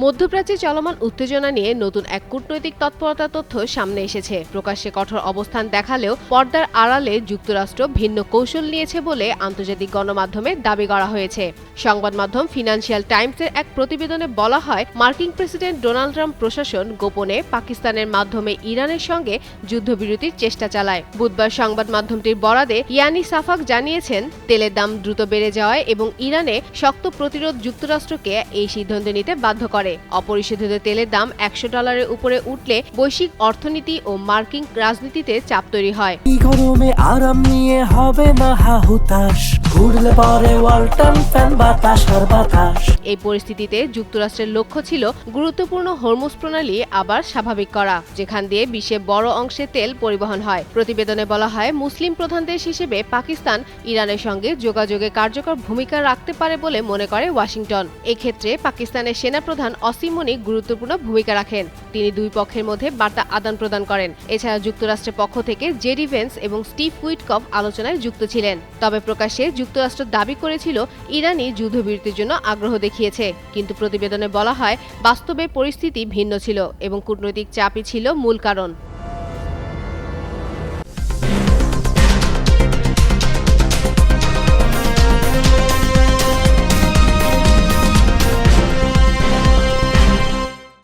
মধ্যপ্রাচ্যে চলমান উত্তেজনা নিয়ে নতুন এক কূটনৈতিক তৎপরতার তথ্য সামনে এসেছে। প্রকাশ্যে কঠোর অবস্থান দেখালেও পর্দার আড়ালে যুক্তরাষ্ট্র ভিন্ন কৌশল নিয়েছে বলে আন্তর্জাতিক গণমাধ্যমে দাবি করা হয়েছে। সংবাদ মাধ্যম ফিনান্সিয়াল টাইমসের এক প্রতিবেদনে বলা হয়, মার্কিন প্রেসিডেন্ট ডোনাল্ড ট্রাম্প প্রশাসন গোপনে পাকিস্তানের মাধ্যমে ইরানের সঙ্গে যুদ্ধবিরতির চেষ্টা চালায়। বুধবার সংবাদ মাধ্যমটির বরাদে ইয়ানি সাফাক জানিয়েছেন, তেলের দাম দ্রুত বেড়ে যাওয়ায় এবং ইরানে শক্ত প্রতিরোধ যুক্তরাষ্ট্রকে এই সিদ্ধান্ত নিতে বাধ্য করে। অপরিশোধিত তেলের দাম $100 উপরে উঠলে বৈশ্বিক অর্থনীতি ও মার্কিন রাজনীতিতে চাপ তৈরি হয়। গরমে আরাম নিয়ে হবে না হাহুতাশ, ঘুরলে পরে ওয়ালটন ফ্যান বাতাস আর বাতাস। এই পরিস্থিতিতে যুক্তরাষ্ট্রের লক্ষ্য ছিল গুরুত্বপূর্ণ হরমুজ প্রণালী আবার স্বাভাবিক করা, যেখান দিয়ে বিশ্বের বড় অংশে তেল পরিবহন হয়। প্রতিবেদনে বলা হয়, মুসলিম প্রধান দেশ হিসেবে পাকিস্তান ইরানের সঙ্গে যোগাযোগে কার্যকর ভূমিকা রাখতে পারে বলে মনে করে ওয়াশিংটন। এক্ষেত্রে পাকিস্তানের সেনাপ্রধান অসিম মনি গুরুত্বপূর্ণ ভূমিকা রাখেন। তিনি দুই পক্ষের মধ্যে বার্তা আদান প্রদান করেন। এছাড়া যুক্তরাষ্ট্রের পক্ষ থেকে জেডি ভেন্স এবং স্টিভ উইটকফ আলোচনায় যুক্ত ছিলেন। তবে প্রকাশ্যে যুক্তরাষ্ট্র দাবি করেছিল ইরানি যুদ্ধবিরতির জন্য আগ্রহ দেখিয়েছে, কিন্তু প্রতিবেদনে বলা হয় বাস্তবে পরিস্থিতি ভিন্ন ছিল এবং কূটনৈতিক চাপই ছিল মূল কারণ।